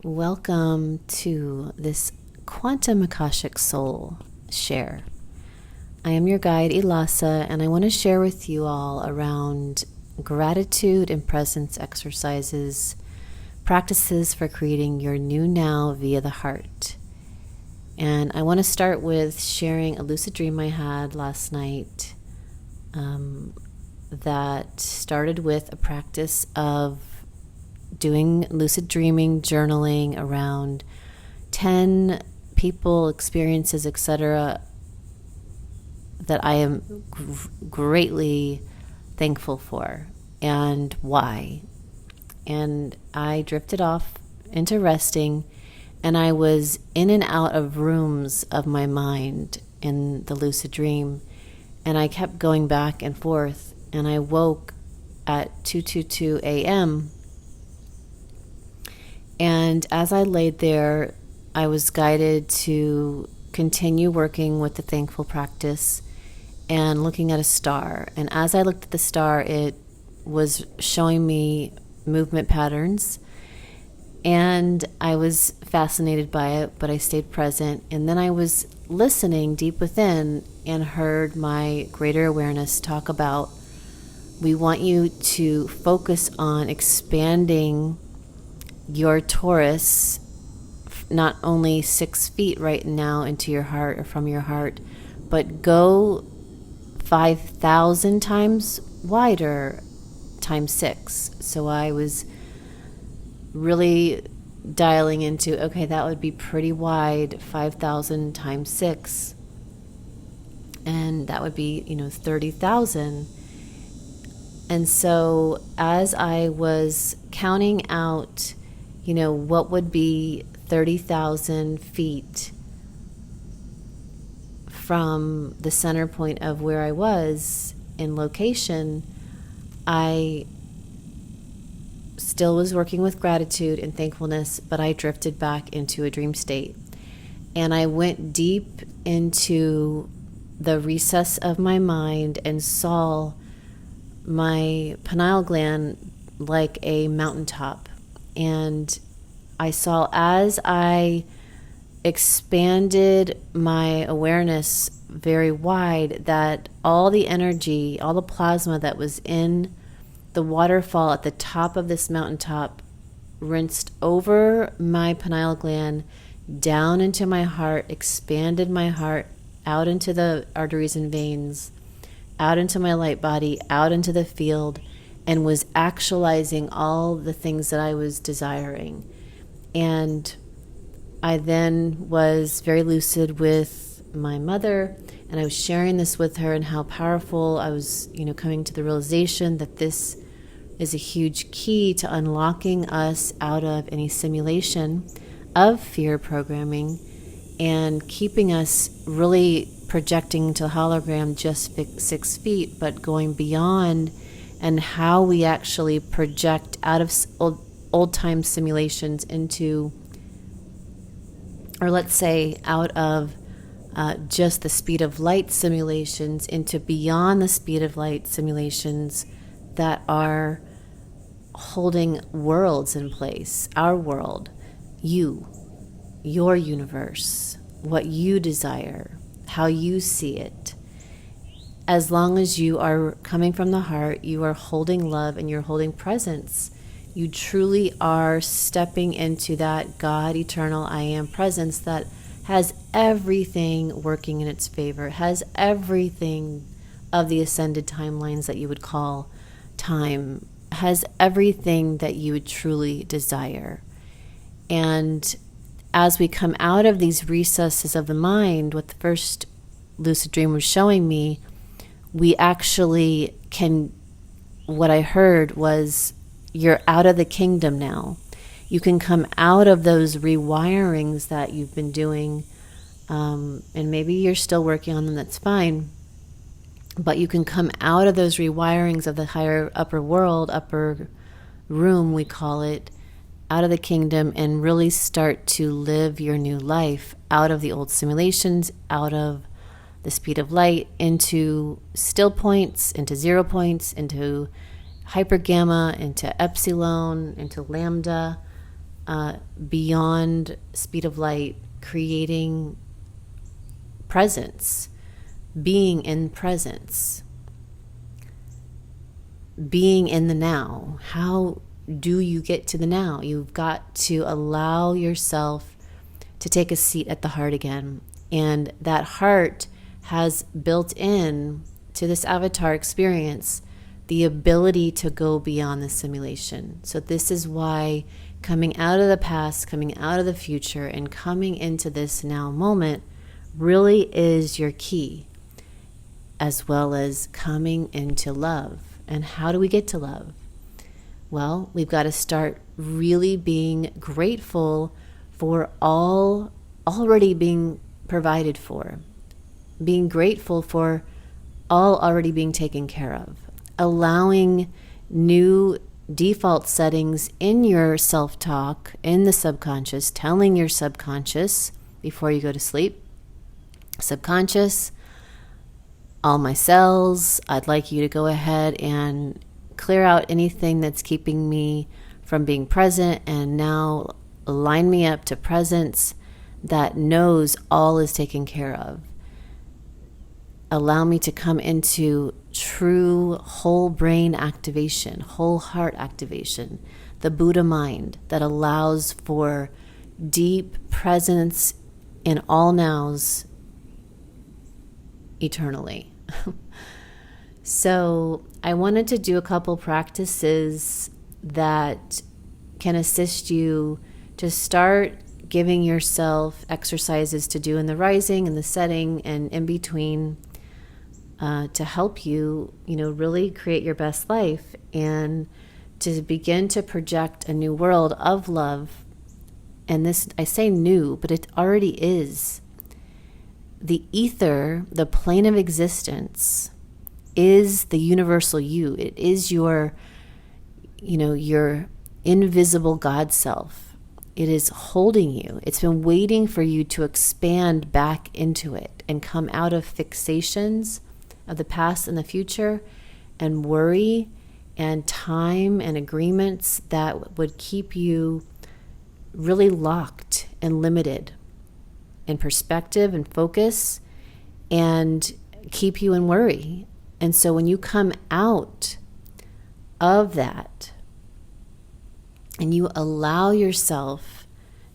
Welcome to this Quantum Akashic Soul share. I am your guide, Ilasa, and I want to share with you all around gratitude and presence exercises, practices for creating your new now via the heart. And I want to start with sharing a lucid dream I had last night that started with a practice of doing lucid dreaming, journaling around 10 people, experiences, etc., that I am greatly thankful for, and why. And I drifted off into resting, and I was in and out of rooms of my mind in the lucid dream, and I kept going back and forth, and I woke at 2:22 a.m., and as I laid there, I was guided to continue working with the thankful practice and looking at a star. And as I looked at the star, it was showing me movement patterns. And I was fascinated by it, but I stayed present. And then I was listening deep within and heard my greater awareness talk about, we want you to focus on expanding your torus, not only 6 feet right now into your heart or from your heart, but go 5,000 times wider times 6. So I was really dialing into, okay, that would be pretty wide, 5,000 times 6. And that would be, 30,000. And so as I was counting out, what would be 30,000 feet from the center point of where I was in location, I still was working with gratitude and thankfulness, but I drifted back into a dream state. And I went deep into the recess of my mind and saw my pineal gland like a mountaintop. And I saw, as I expanded my awareness very wide, that all the energy, all the plasma that was in the waterfall at the top of this mountaintop rinsed over my pineal gland, down into my heart, expanded my heart out into the arteries and veins, out into my light body, out into the field, and was actualizing all the things that I was desiring. And I then was very lucid with my mother, and I was sharing this with her and how powerful I was, coming to the realization that this is a huge key to unlocking us out of any simulation of fear programming and keeping us really projecting to the hologram just 6 feet, but going beyond, and how we actually project out of old time simulations into, or let's say out of just the speed of light simulations into beyond the speed of light simulations that are holding worlds in place. Our world, you, your universe, what you desire, how you see it. As long as you are coming from the heart, you are holding love and you're holding presence. You truly are stepping into that God, eternal, I am presence that has everything working in its favor, has everything of the ascended timelines that you would call time, has everything that you would truly desire. And as we come out of these recesses of the mind, what the first lucid dream was showing me, we actually can, what I heard was, you're out of the kingdom now. You can come out of those rewirings that you've been doing, and maybe you're still working on them, that's fine. But you can come out of those rewirings of the higher upper world, upper room, we call it, out of the kingdom, and really start to live your new life out of the old simulations, out of the speed of light, into still points, into 0 points, into hyper gamma, into epsilon, into lambda, beyond speed of light, creating presence, being in presence, being in the now. How do you get to the now? You've got to allow yourself to take a seat at the heart again. And that heart has built in to this avatar experience the ability to go beyond the simulation. So this is why coming out of the past, coming out of the future, and coming into this now moment really is your key, as well as coming into love. And how do we get to love? Well, we've got to start really being grateful for all already being provided for, being grateful for all already being taken care of, allowing new default settings in your self-talk, in the subconscious, telling your subconscious before you go to sleep, subconscious, all my cells, I'd like you to go ahead and clear out anything that's keeping me from being present, and now line me up to presence that knows all is taken care of. Allow me to come into true whole brain activation, whole heart activation, the Buddha mind that allows for deep presence in all nows eternally. So I wanted to do a couple practices that can assist you to start giving yourself exercises to do in the rising and the setting and in between, to help you, really create your best life and to begin to project a new world of love. And this, I say new, but it already is. The ether, the plane of existence, is the universal you. It is your invisible God self. It is holding you. It's been waiting for you to expand back into it and come out of fixations of the past and the future and worry and time and agreements that would keep you really locked and limited in perspective and focus and keep you in worry. And so when you come out of that and you allow yourself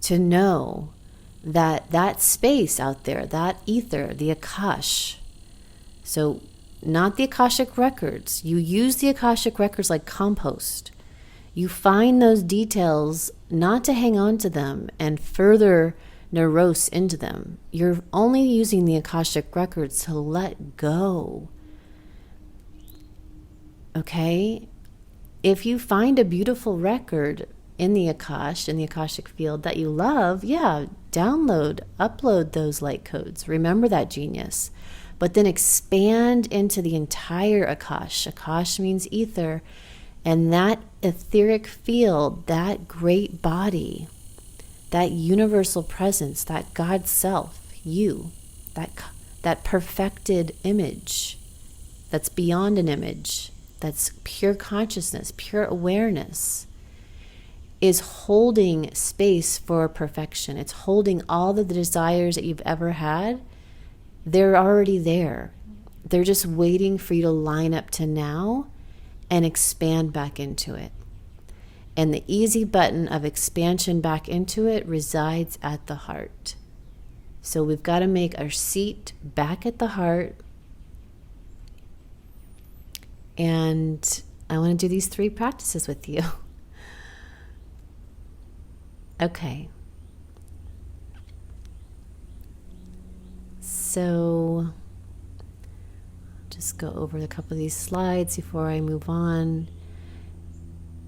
to know that that space out there, that ether, the Akash, so not the Akashic records, you use the Akashic records like compost. You find those details not to hang on to them and further neurose into them. You're only using the Akashic records to let go. Okay? If you find a beautiful record in the Akash, in the Akashic field that you love, download, upload those light codes. Remember that genius. But then expand into the entire Akash. Akash means ether. And that etheric field, that great body, that universal presence, that God self, you, that perfected image, that's beyond an image, that's pure consciousness, pure awareness, is holding space for perfection. It's holding all the desires that you've ever had. They're already there. They're just waiting for you to line up to now and expand back into it. And the easy button of expansion back into it resides at the heart. So we've got to make our seat back at the heart. And I want to do these 3 practices with you. Okay. So just go over a couple of these slides before I move on.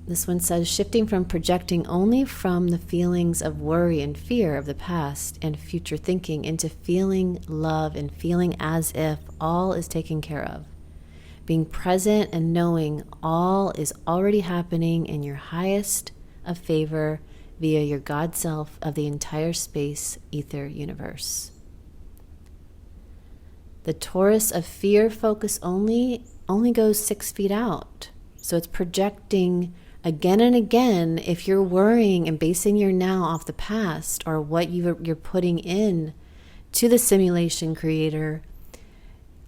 This one says, shifting from projecting only from the feelings of worry and fear of the past and future thinking into feeling love and feeling as if all is taken care of. Being present and knowing all is already happening in your highest of favor via your God self of the entire space, ether, universe. The torus of fear focus only goes 6 feet out. So it's projecting Again and again, if you're worrying and basing your now off the past or what you're putting in to the simulation creator,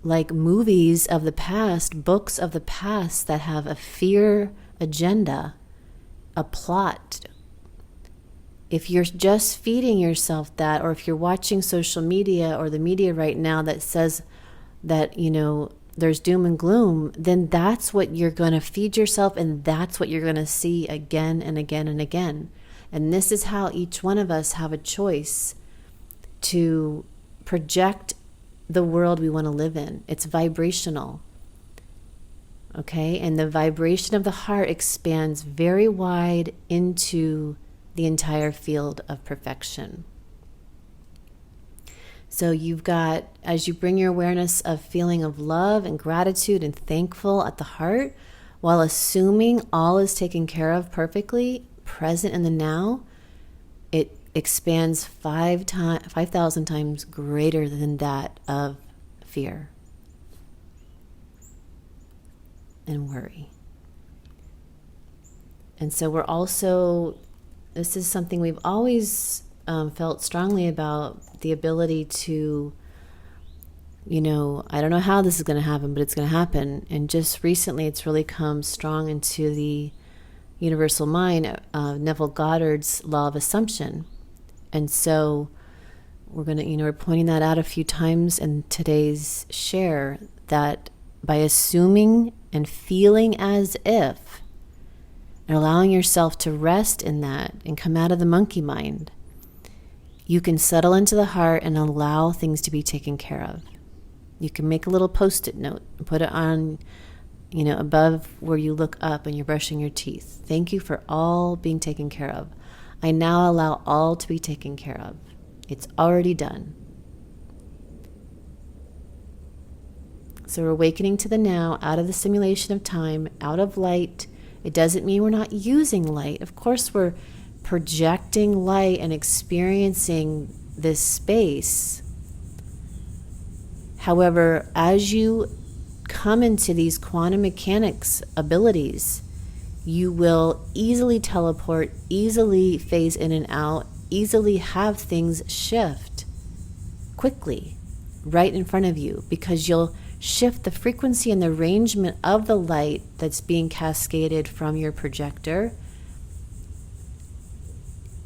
like movies of the past, books of the past that have a fear agenda, a plot. If you're just feeding yourself that, or if you're watching social media or the media right now that says that, there's doom and gloom, then that's what you're going to feed yourself, and that's what you're going to see again and again and again. And this is how each one of us have a choice to project the world we want to live in. It's vibrational. Okay? And the vibration of the heart expands very wide into the entire field of perfection. So you've got, as you bring your awareness of feeling of love and gratitude and thankful at the heart, while assuming all is taken care of perfectly, present in the now, it expands 5,000 times greater than that of fear and worry. And so we're also, this is something we've always felt strongly about, the ability to, I don't know how this is going to happen, but it's going to happen. And just recently, it's really come strong into the universal mind, Neville Goddard's law of assumption. And so we're going to, we're pointing that out a few times in today's share, that by assuming and feeling as if, and allowing yourself to rest in that and come out of the monkey mind, you can settle into the heart and allow things to be taken care of. You can make a little post-it note and put it on, above where you look up and you're brushing your teeth. Thank you for all being taken care of. I now allow all to be taken care of. It's already done. So we're awakening to the now, out of the simulation of time, out of light. It doesn't mean we're not using light. Of course, we're projecting light and experiencing this space. However, as you come into these quantum mechanics abilities, you will easily teleport, easily phase in and out, easily have things shift quickly right in front of you, because you'll shift the frequency and the arrangement of the light that's being cascaded from your projector,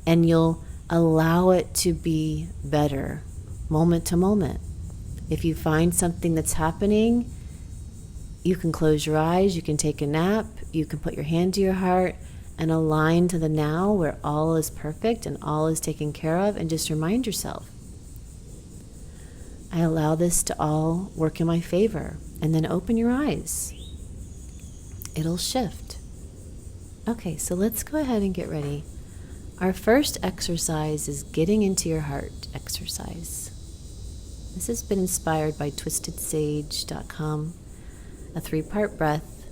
and you'll allow it to be better moment to moment. If you find something that's happening, you can close your eyes, you can take a nap, you can put your hand to your heart and align to the now, where all is perfect and all is taken care of, and just remind yourself, I allow this to all work in my favor. And then open your eyes. It'll shift. Okay, so let's go ahead and get ready. Our first exercise is getting into your heart exercise. This has been inspired by twistedsage.com, a 3-part breath,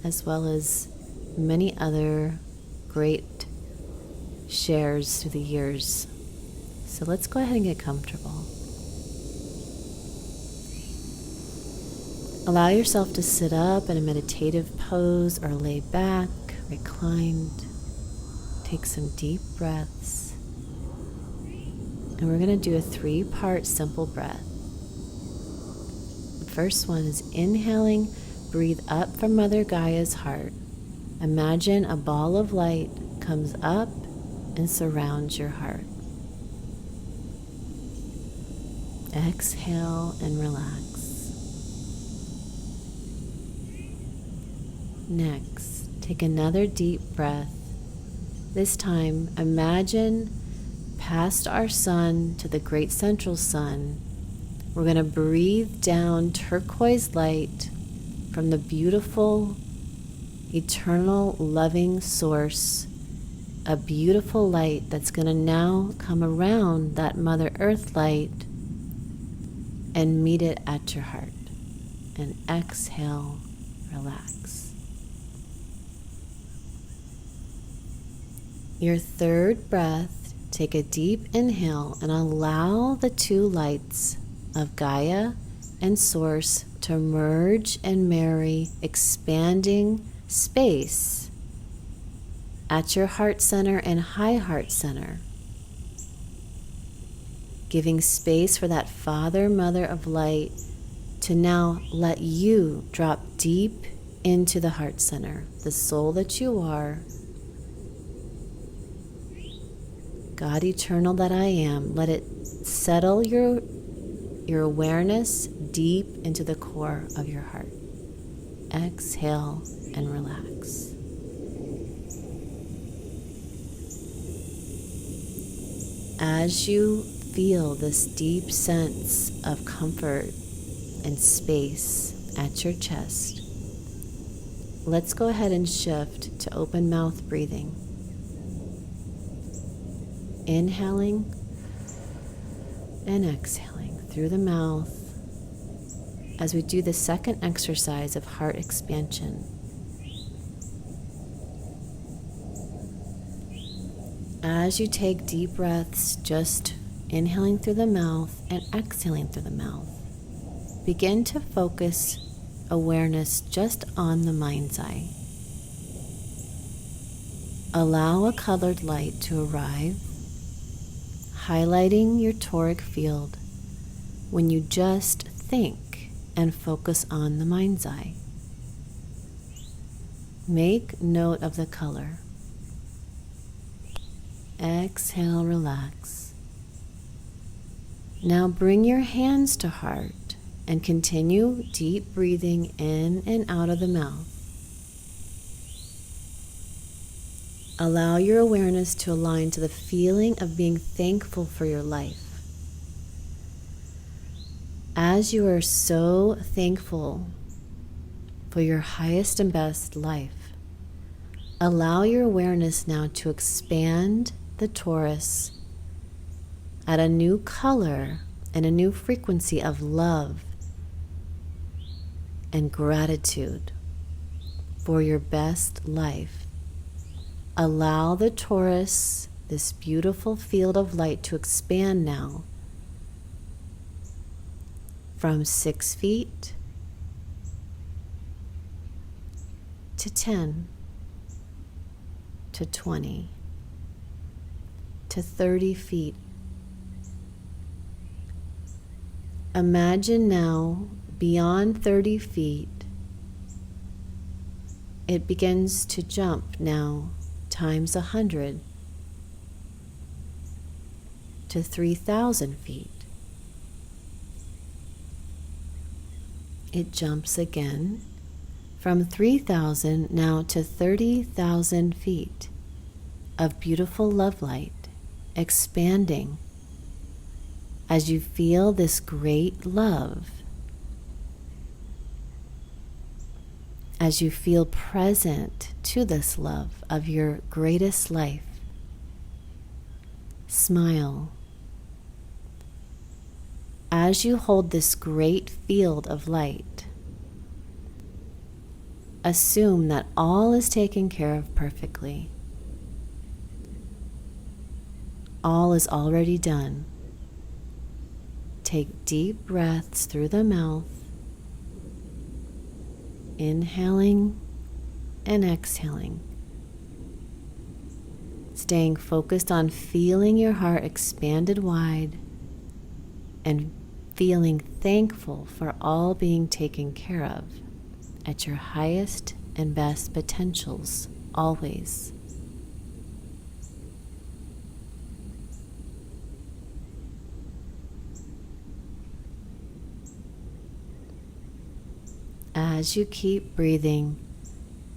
as well as many other great shares through the years. So let's go ahead and get comfortable. Allow yourself to sit up in a meditative pose or lay back, reclined. Take some deep breaths. And we're going to do a 3-part simple breath. The first one is inhaling, breathe up from Mother Gaia's heart. Imagine a ball of light comes up and surrounds your heart. Exhale and relax. Next, take another deep breath. This time, imagine past our sun to the great central sun. We're going to breathe down turquoise light from the beautiful, eternal, loving source. A beautiful light that's going to now come around that Mother Earth light and meet it at your heart. And exhale, relax. Your third breath, take a deep inhale and allow the 2 lights of Gaia and Source to merge and marry, expanding space at your heart center and high heart center, giving space for that Father, Mother of Light to now let you drop deep into the heart center, the soul that you are, God eternal that I am. Let it settle your awareness deep into the core of your heart. Exhale and relax. As you feel this deep sense of comfort and space at your chest, let's go ahead and shift to open mouth breathing. Inhaling and exhaling through the mouth as we do the second exercise of heart expansion. As you take deep breaths, just inhaling through the mouth and exhaling through the mouth, begin to focus awareness just on the mind's eye. Allow a colored light to arrive, highlighting your toric field when you just think and focus on the mind's eye. Make note of the color. Exhale, relax. Now bring your hands to heart and continue deep breathing in and out of the mouth. Allow your awareness to align to the feeling of being thankful for your life. As you are so thankful for your highest and best life, allow your awareness now to expand the torus at a new color and a new frequency of love and gratitude for your best life. Allow the torus, this beautiful field of light, to expand now from 6 feet to 10 to 20 to 30 feet. Imagine now, beyond 30 feet, it begins to jump now times 100 to 3,000 feet. It jumps again from 3,000 now to 30,000 feet of beautiful love light, expanding as you feel this great love, as you feel present to this love of your greatest life. Smile. As you hold this great field of light, assume that all is taken care of perfectly. All is already done. Take deep breaths through the mouth, inhaling and exhaling, staying focused on feeling your heart expanded wide and feeling thankful for all being taken care of at your highest and best potentials always. As you keep breathing,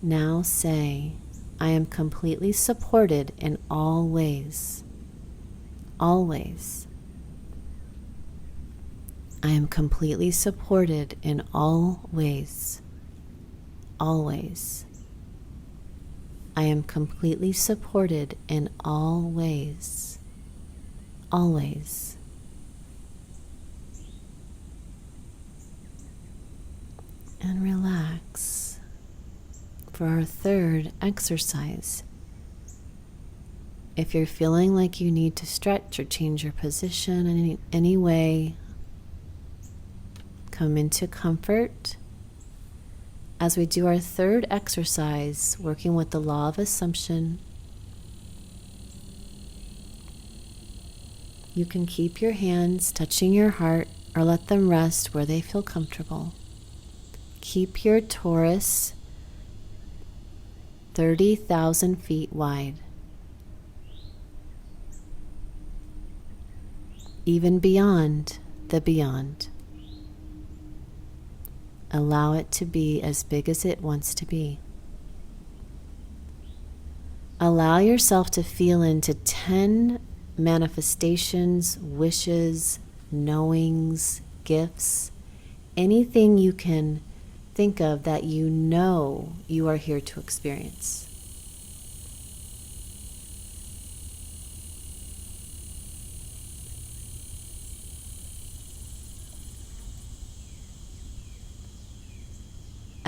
now say, I am completely supported in all ways. Always. I am completely supported in all ways. Always. I am completely supported in all ways. Always. And relax for our third exercise. If you're feeling like you need to stretch or change your position in any way, come into comfort As we do our third exercise, working with the law of assumption, you can keep your hands touching your heart or let them rest where they feel comfortable. Keep your torus 30,000 feet wide, even beyond the beyond. Allow it to be as big as it wants to be. Allow yourself to feel into 10 manifestations, wishes, knowings, gifts, anything you can think of that you know you are here to experience.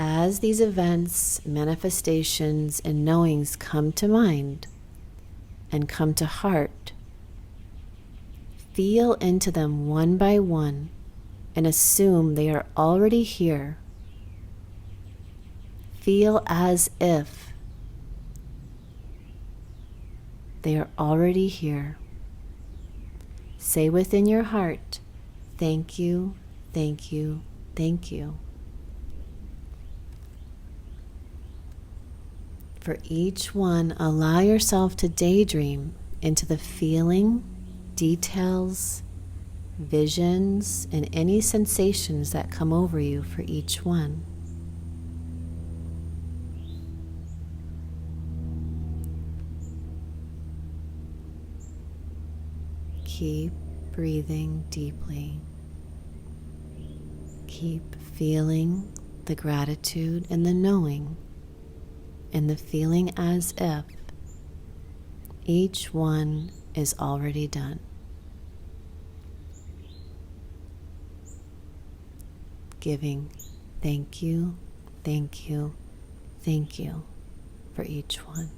As these events, manifestations, and knowings come to mind and come to heart, feel into them one by one and assume they are already here. Feel as if they are already here. Say within your heart, thank you, thank you, thank you. For each one, allow yourself to daydream into the feeling, details, visions, and any sensations that come over you for each one. Keep breathing deeply. Keep feeling the gratitude and the knowing and the feeling as if each one is already done. Giving thank you, thank you, thank you for each one.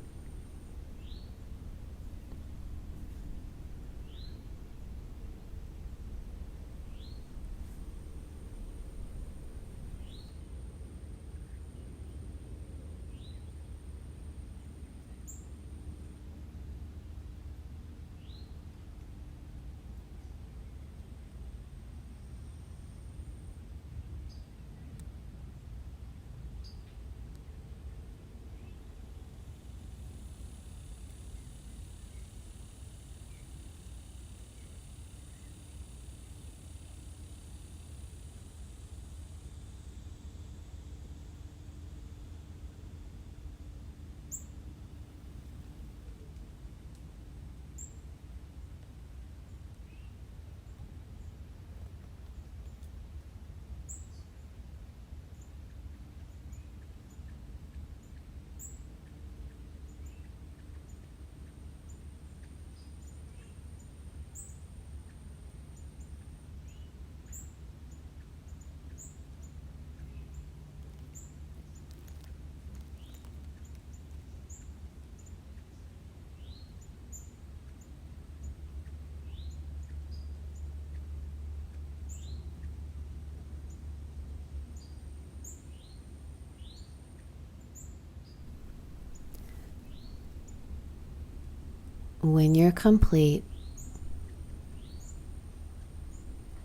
When you're complete,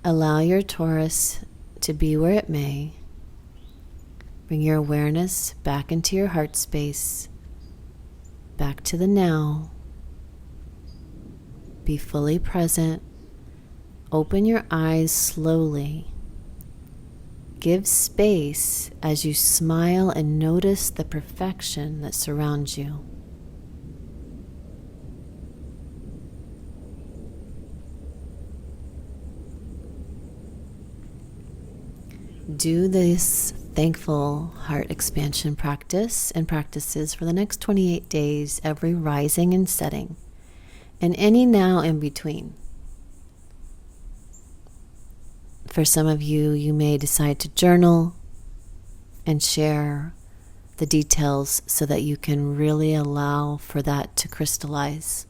allow your torus to be where it may. Bring your awareness back into your heart space, back to the now. Be fully present. Open your eyes slowly. Give space as you smile and notice the perfection that surrounds you. Do this thankful heart expansion practice and practices for the next 28 days, every rising and setting, and any now in between. For some of you, you may decide to journal and share the details so that you can really allow for that to crystallize.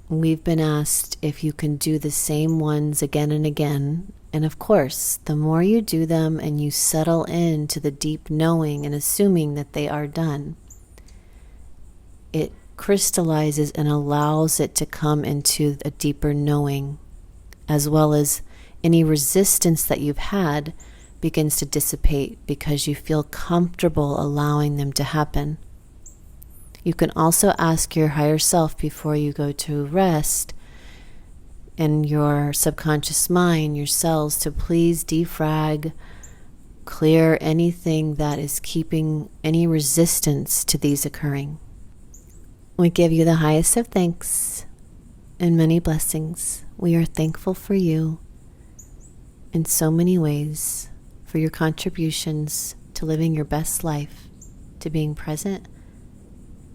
We've been asked if you can do the same ones again and again And of course, the more you do them and you settle into the deep knowing and assuming that they are done, it crystallizes and allows it to come into a deeper knowing, as well as any resistance that you've had begins to dissipate because you feel comfortable allowing them to happen. You can also ask your higher self before you go to rest in your subconscious mind, your cells, to please defrag, clear anything that is keeping any resistance to these occurring. We give you the highest of thanks and many blessings. We are thankful for you in so many ways, for your contributions to living your best life, to being present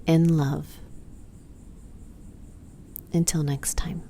in love. Until next time.